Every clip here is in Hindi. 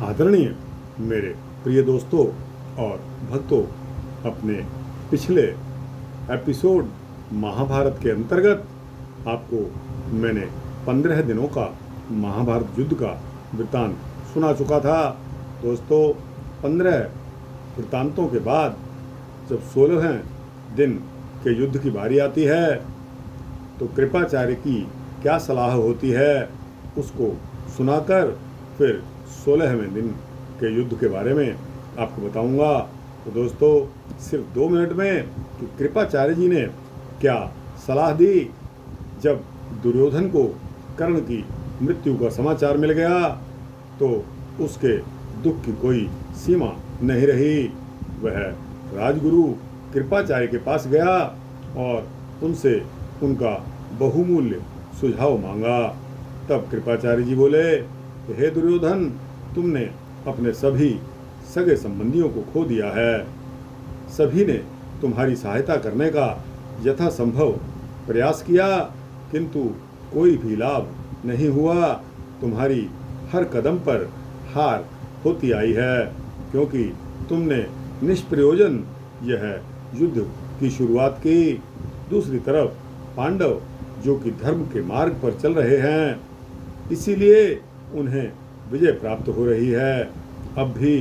आदरणीय मेरे प्रिय दोस्तों और भक्तों, अपने पिछले एपिसोड महाभारत के अंतर्गत आपको मैंने 15 दिनों का महाभारत युद्ध का वृत्तांत सुना चुका था। दोस्तों, 15 वृत्तांतों के बाद जब 16वें दिन के युद्ध की बारी आती है तो कृपाचार्य की क्या सलाह होती है उसको सुनाकर फिर 16वें दिन के युद्ध के बारे में आपको बताऊंगा। तो दोस्तों, सिर्फ 2 मिनट में कि कृपाचार्य जी ने क्या सलाह दी। जब दुर्योधन को कर्ण की मृत्यु का समाचार मिल गया तो उसके दुख की कोई सीमा नहीं रही। वह राजगुरु कृपाचार्य के पास गया और उनसे उनका बहुमूल्य सुझाव मांगा। तब कृपाचार्य जी बोले, हे दुर्योधन, तुमने अपने सभी सगे संबंधियों को खो दिया है। सभी ने तुम्हारी सहायता करने का यथासंभव प्रयास किया, किंतु कोई भी लाभ नहीं हुआ। तुम्हारी हर कदम पर हार होती आई है, क्योंकि तुमने निष्प्रयोजन यह युद्ध की शुरुआत की। दूसरी तरफ पांडव, जो कि धर्म के मार्ग पर चल रहे हैं, इसीलिए उन्हें विजय प्राप्त हो रही है। अब भी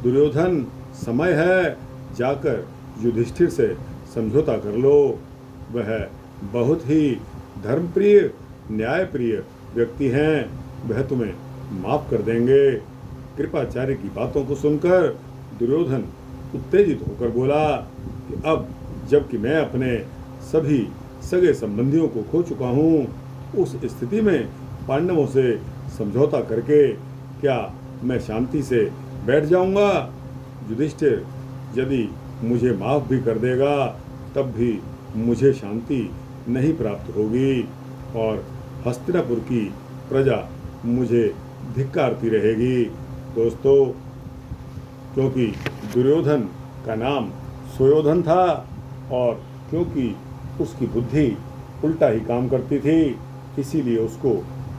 दुर्योधन, समय है, जाकर युधिष्ठिर से समझौता कर लो। वह बहुत ही धर्मप्रिय, न्यायप्रिय व्यक्ति हैं, वह तुम्हें माफ कर देंगे। कृपाचार्य की बातों को सुनकर दुर्योधन उत्तेजित होकर बोला कि अब जबकि मैं अपने सभी सगे संबंधियों को खो चुका हूँ, उस स्थिति में पांडवों से समझौता करके क्या मैं शांति से बैठ जाऊंगा? युधिष्ठिर यदि मुझे माफ भी कर देगा तब भी मुझे शांति नहीं प्राप्त होगी और हस्तिनापुर की प्रजा मुझे धिक्कारती रहेगी। दोस्तों, क्योंकि दुर्योधन का नाम सुयोधन था और क्योंकि उसकी बुद्धि उल्टा ही काम करती थी, इसीलिए उसको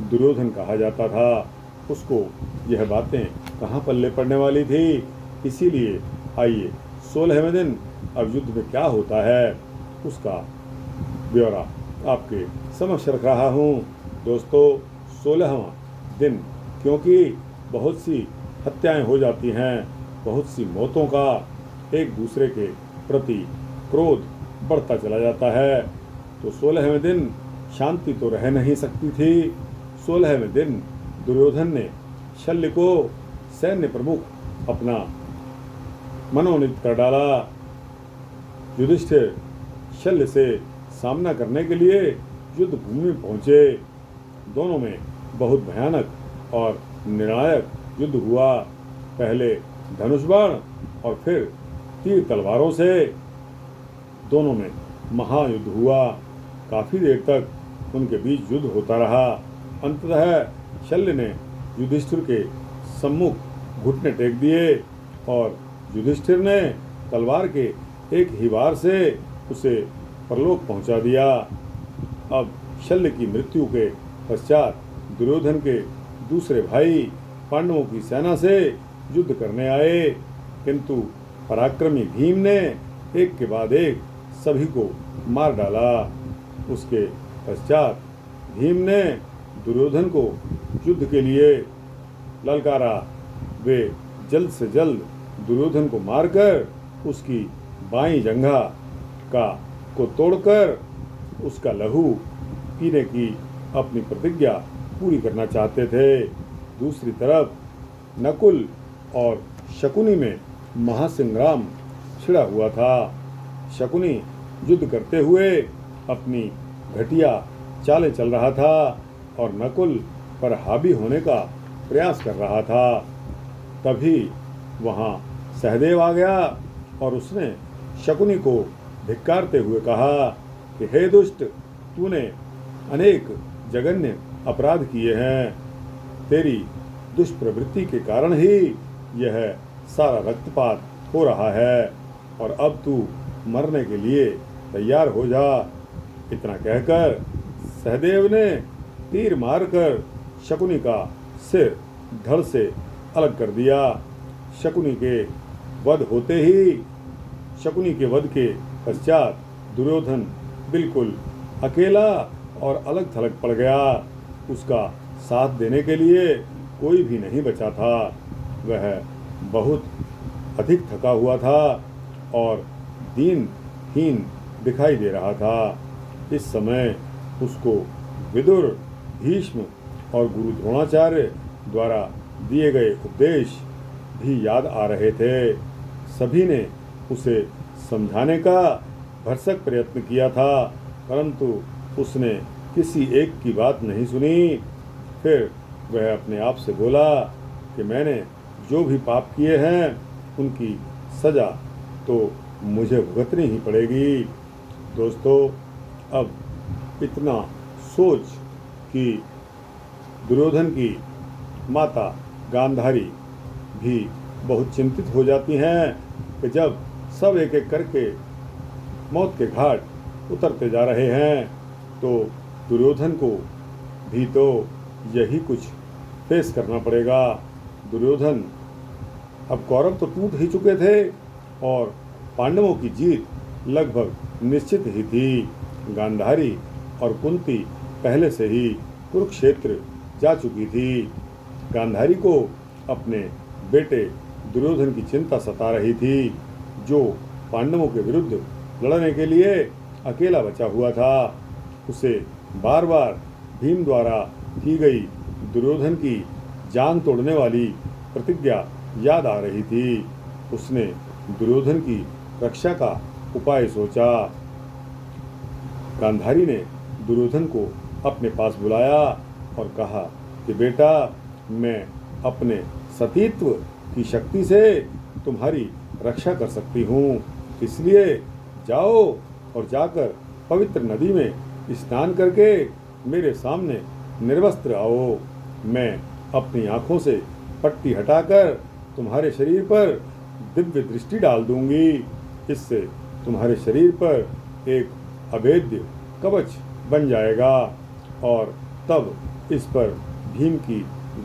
दुर्योधन कहा जाता था। उसको यह बातें कहाँ पल्ले पड़ने वाली थी। इसीलिए आइए 16वें दिन अब युद्ध में क्या होता है उसका ब्यौरा आपके समक्ष रख रहा हूँ। दोस्तों, 16वां दिन, क्योंकि बहुत सी हत्याएं हो जाती हैं, बहुत सी मौतों का एक दूसरे के प्रति क्रोध बढ़ता चला जाता है, तो 16वें दिन शांति तो रह नहीं सकती थी। 16वें दिन दुर्योधन ने शल्य को सैन्य प्रमुख अपना मनोनीत कर डाला। युधिष्ठिर शल्य से सामना करने के लिए युद्ध भूमि में पहुंचे। दोनों में बहुत भयानक और निर्णायक युद्ध हुआ। पहले धनुष बाण और फिर तीर तलवारों से दोनों में महायुद्ध हुआ। काफी देर तक उनके बीच युद्ध होता रहा। अंततः शल्य ने युधिष्ठिर के सम्मुख घुटने टेक दिए और युधिष्ठिर ने तलवार के एक ही वार से उसे परलोक पहुंचा दिया। अब शल्य की मृत्यु के पश्चात दुर्योधन के दूसरे भाई पांडवों की सेना से युद्ध करने आए, किंतु पराक्रमी भीम ने एक के बाद एक सभी को मार डाला। उसके पश्चात भीम ने दुर्योधन को युद्ध के लिए ललकारा। वे जल्द से जल्द दुर्योधन को मारकर उसकी बाईं जंघा को तोड़कर उसका लहू पीने की अपनी प्रतिज्ञा पूरी करना चाहते थे। दूसरी तरफ नकुल और शकुनी में महासंग्राम छिड़ा हुआ था। शकुनी युद्ध करते हुए अपनी घटिया चालें चल रहा था और नकुल पर हावी होने का प्रयास कर रहा था। तभी वहां सहदेव आ गया और उसने शकुनी को धिक्कारते हुए कहा कि हे दुष्ट, तूने अनेक जघन्य अपराध किए हैं। तेरी दुष्प्रवृत्ति के कारण ही यह सारा रक्तपात हो रहा है और अब तू मरने के लिए तैयार हो जा। इतना कहकर सहदेव ने तीर मारकर शकुनी का सिर धड़ से अलग कर दिया। शकुनी के वध के पश्चात दुर्योधन बिल्कुल अकेला और अलग थलग पड़ गया। उसका साथ देने के लिए कोई भी नहीं बचा था। वह बहुत अधिक थका हुआ था और दीनहीन दिखाई दे रहा था। इस समय उसको विदुर, भीष्म और गुरु द्रोणाचार्य द्वारा दिए गए उपदेश भी याद आ रहे थे। सभी ने उसे समझाने का भरसक प्रयत्न किया था, परंतु उसने किसी एक की बात नहीं सुनी। फिर वह अपने आप से बोला कि मैंने जो भी पाप किए हैं उनकी सजा तो मुझे भुगतनी ही पड़ेगी। दोस्तों, अब इतना सोच कि दुर्योधन की माता गांधारी भी बहुत चिंतित हो जाती हैं कि जब सब एक एक करके मौत के घाट उतरते जा रहे हैं तो दुर्योधन को भी तो यही कुछ फेस करना पड़ेगा। दुर्योधन अब कौरव तो टूट ही चुके थे और पांडवों की जीत लगभग निश्चित ही थी। गांधारी और कुंती पहले से ही कुरुक्षेत्र जा चुकी थी। गांधारी को अपने बेटे दुर्योधन की चिंता सता रही थी, जो पांडवों के विरुद्ध लड़ने के लिए अकेला बचा हुआ था। उसे बार बार भीम द्वारा की गई दुर्योधन की जान तोड़ने वाली प्रतिज्ञा याद आ रही थी। उसने दुर्योधन की रक्षा का उपाय सोचा। गांधारी ने दुर्योधन को अपने पास बुलाया और कहा कि बेटा, मैं अपने सतीत्व की शक्ति से तुम्हारी रक्षा कर सकती हूँ, इसलिए जाओ और जाकर पवित्र नदी में स्नान करके मेरे सामने निर्वस्त्र आओ। मैं अपनी आँखों से पट्टी हटाकर तुम्हारे शरीर पर दिव्य दृष्टि डाल दूंगी। इससे तुम्हारे शरीर पर एक अभेद्य कवच बन जाएगा और तब इस पर भीम की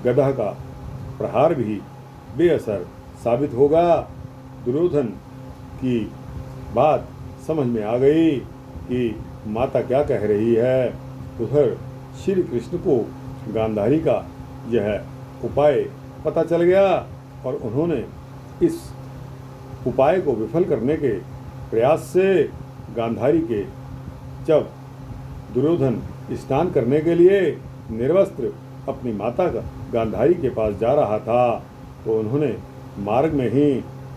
गदा का प्रहार भी बेअसर साबित होगा। दुर्योधन की बात समझ में आ गई कि माता क्या कह रही है। उधर श्री कृष्ण को गांधारी का यह उपाय पता चल गया और उन्होंने इस उपाय को विफल करने के प्रयास से गांधारी के जब दुर्योधन स्नान करने के लिए निर्वस्त्र अपनी माता गांधारी के पास जा रहा था तो उन्होंने मार्ग में ही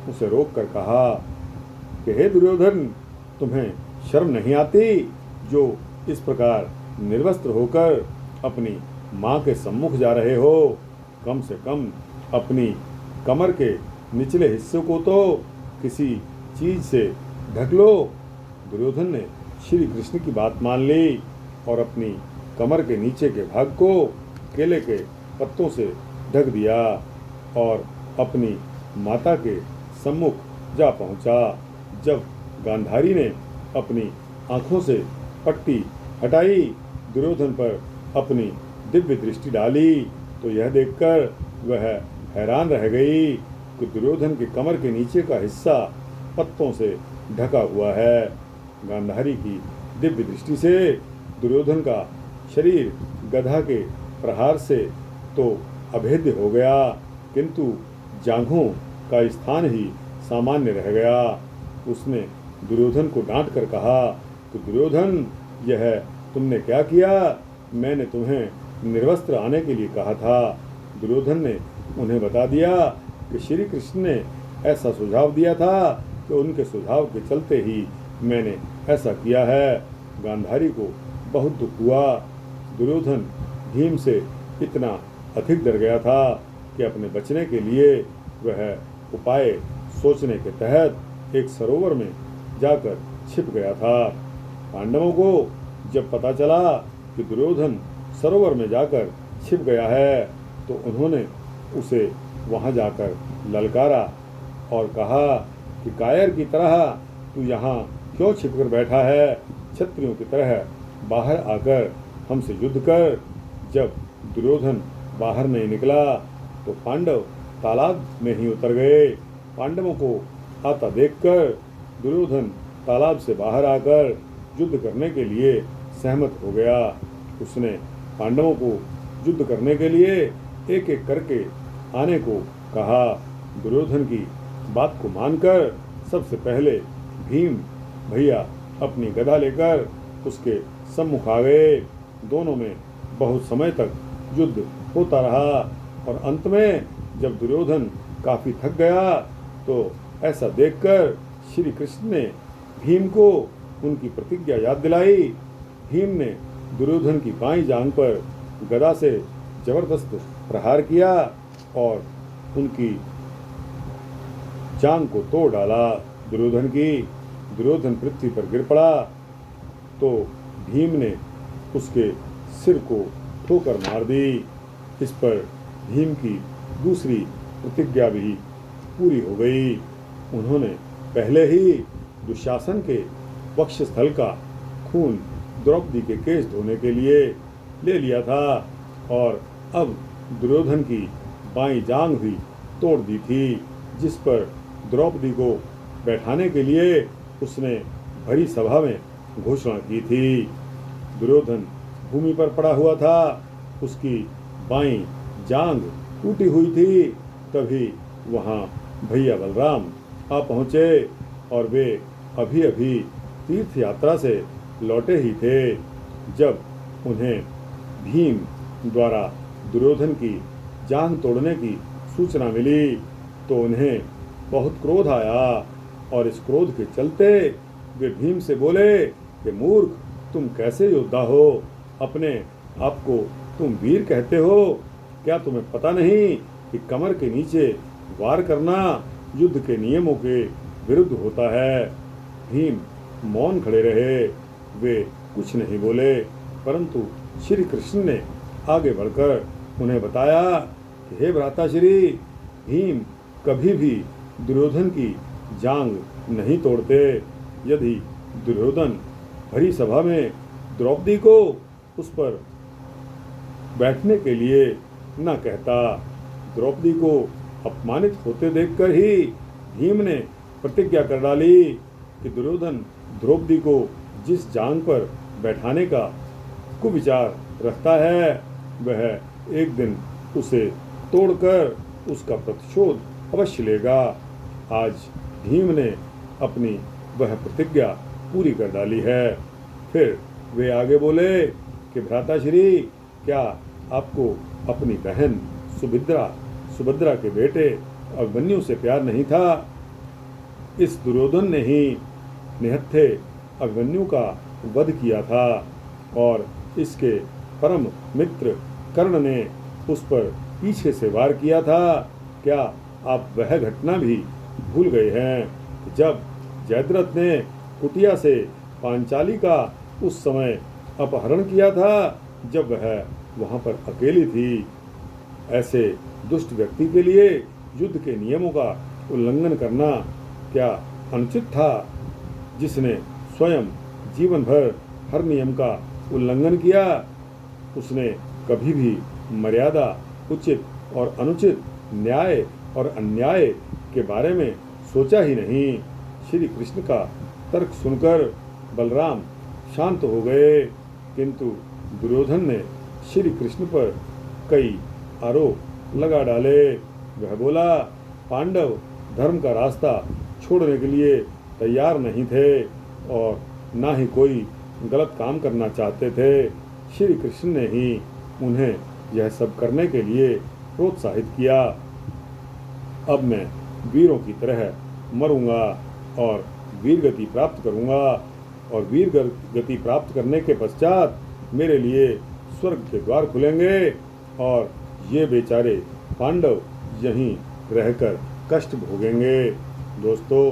उसे रोककर कहा कि हे दुर्योधन, तुम्हें शर्म नहीं आती जो इस प्रकार निर्वस्त्र होकर अपनी माँ के सम्मुख जा रहे हो? कम से कम अपनी कमर के निचले हिस्से को तो किसी चीज से ढक लो। दुर्योधन ने श्री कृष्ण की बात मान ली और अपनी कमर के नीचे के भाग को केले के पत्तों से ढक दिया और अपनी माता के सम्मुख जा पहुंचा। जब गांधारी ने अपनी आंखों से पट्टी हटाई, दुर्योधन पर अपनी दिव्य दृष्टि डाली तो यह देखकर वह हैरान रह गई कि दुर्योधन के कमर के नीचे का हिस्सा पत्तों से ढका हुआ है। गांधारी की दिव्य दृष्टि से दुर्योधन का शरीर गधा के प्रहार से तो अभेद्य हो गया, किंतु जांघों का स्थान ही सामान्य रह गया। उसने दुर्योधन को डांट कर कहा कि दुर्योधन, यह तुमने क्या किया? मैंने तुम्हें निर्वस्त्र आने के लिए कहा था। दुर्योधन ने उन्हें बता दिया कि श्री कृष्ण ने ऐसा सुझाव दिया था कि उनके सुझाव के चलते ही मैंने ऐसा किया है। गांधारी को बहुत दुख हुआ। दुर्योधन भीम से इतना अधिक डर गया था कि अपने बचने के लिए वह उपाय सोचने के तहत एक सरोवर में जाकर छिप गया था। पांडवों को जब पता चला कि दुर्योधन सरोवर में जाकर छिप गया है तो उन्होंने उसे वहां जाकर ललकारा और कहा कि कायर की तरह तू यहाँ क्यों छिपकर बैठा है? क्षत्रियों की तरह बाहर आकर हमसे युद्ध कर। जब दुर्योधन बाहर नहीं निकला तो पांडव तालाब में ही उतर गए। पांडवों को आता देखकर दुर्योधन तालाब से बाहर आकर युद्ध करने के लिए सहमत हो गया। उसने पांडवों को युद्ध करने के लिए एक एक करके आने को कहा। दुर्योधन की बात को मानकर सबसे पहले भीम भैया अपनी गदा लेकर उसके सम्मुख आ गए। दोनों में बहुत समय तक युद्ध होता रहा और अंत में जब दुर्योधन काफी थक गया तो ऐसा देखकर श्री कृष्ण ने भीम को उनकी प्रतिज्ञा याद दिलाई। भीम ने दुर्योधन की बाईं जांघ पर गदा से जबरदस्त प्रहार किया और उनकी जांघ को तोड़ डाला। दुर्योधन पृथ्वी पर गिर पड़ा तो भीम ने उसके सिर को ठोकर मार दी। इस पर भीम की दूसरी प्रतिज्ञा भी पूरी हो गई। उन्होंने पहले ही दुशासन के वक्षस्थल का खून द्रौपदी के केश धोने के लिए ले लिया था और अब दुर्योधन की बाईं जांघ भी तोड़ दी थी, जिस पर द्रौपदी को बैठाने के लिए उसने भरी सभा में घोषणा की थी। दुर्योधन भूमि पर पड़ा हुआ था, उसकी बाईं जांघ टूटी हुई थी। तभी वहाँ भैया बलराम आ पहुँचे और वे अभी अभी तीर्थ यात्रा से लौटे ही थे। जब उन्हें भीम द्वारा दुर्योधन की जांघ तोड़ने की सूचना मिली तो उन्हें बहुत क्रोध आया और इस क्रोध के चलते वे भीम से बोले कि मूर्ख, तुम कैसे योद्धा हो? अपने आप को तुम वीर कहते हो? क्या तुम्हें पता नहीं कि कमर के नीचे वार करना युद्ध के नियमों के विरुद्ध होता है? भीम मौन खड़े रहे, वे कुछ नहीं बोले, परंतु श्री कृष्ण ने आगे बढ़कर उन्हें बताया कि हे भ्राताश्री, भीम कभी भी दुर्योधन की जांघ नहीं तोड़ते। यदि दुर्योधन भरी सभा में द्रौपदी को उस पर बैठने के लिए न कहता, द्रौपदी को अपमानित होते देखकर ही भीम ने प्रतिज्ञा कर डाली कि दुर्योधन द्रौपदी को जिस जांघ पर बैठाने का कुविचार रखता है वह एक दिन उसे तोड़कर उसका प्रतिशोध अवश्य लेगा। आज भीम ने अपनी वह प्रतिज्ञा पूरी कर डाली है। फिर वे आगे बोले कि भ्राताश्री, क्या आपको अपनी बहन सुभद्रा के बेटे अभिमन्यु से प्यार नहीं था? इस दुर्योधन ने ही निहत्थे अभिमन्यु का वध किया था और इसके परम मित्र कर्ण ने उस पर पीछे से वार किया था। क्या आप वह घटना भी भूल गए हैं जब जयद्रथ ने कुटिया से पांचाली का उस समय अपहरण किया था, जब वह वहाँ पर अकेली थी? ऐसे दुष्ट व्यक्ति के लिए युद्ध के नियमों का उल्लंघन करना क्या अनुचित था? जिसने स्वयं जीवन भर हर नियम का उल्लंघन किया, उसने कभी भी मर्यादा, उचित और अनुचित, न्याय और अन्याय के बारे में सोचा ही नहीं। श्री कृष्ण का तर्क सुनकर बलराम शांत हो गए, किंतु दुर्योधन ने श्री कृष्ण पर कई आरोप लगा डाले। वह बोला, पांडव धर्म का रास्ता छोड़ने के लिए तैयार नहीं थे और ना ही कोई गलत काम करना चाहते थे। श्री कृष्ण ने ही उन्हें यह सब करने के लिए प्रोत्साहित किया। अब मैं वीरों की तरह मरूंगा और वीर गति प्राप्त करूंगा और वीर गति प्राप्त करने के पश्चात मेरे लिए स्वर्ग के द्वार खुलेंगे और ये बेचारे पांडव यहीं रहकर कष्ट भोगेंगे। दोस्तों,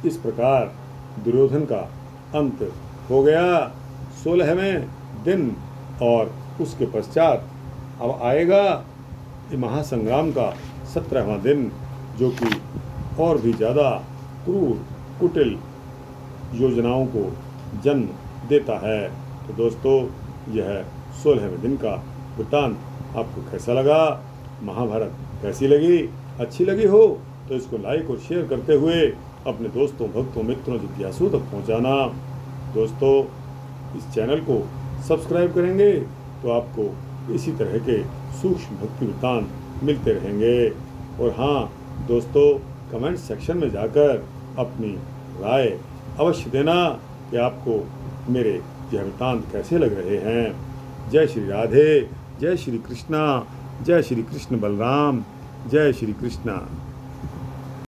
इस प्रकार दुर्योधन का अंत हो गया 16वें दिन और उसके पश्चात अब आएगा महासंग्राम का 17वां दिन, जो कि और भी ज़्यादा क्रूर कुटिल योजनाओं को जन्म देता है। तो दोस्तों, यह 16वें दिन का वृत्तांत आपको कैसा लगा? महाभारत कैसी लगी? अच्छी लगी हो तो इसको लाइक और शेयर करते हुए अपने दोस्तों, भक्तों, मित्रों, जिज्ञासुओं तक पहुंचाना। दोस्तों, इस चैनल को सब्सक्राइब करेंगे तो आपको इसी तरह के सूक्ष्म भक्ति वृत्तांत मिलते रहेंगे। और हाँ दोस्तों, कमेंट सेक्शन में जाकर अपनी राय अवश्य देना कि आपको मेरे यह वृत्तांत कैसे लग रहे हैं। जय श्री राधे, जय श्री कृष्णा, जय श्री कृष्ण बलराम, जय श्री कृष्णा।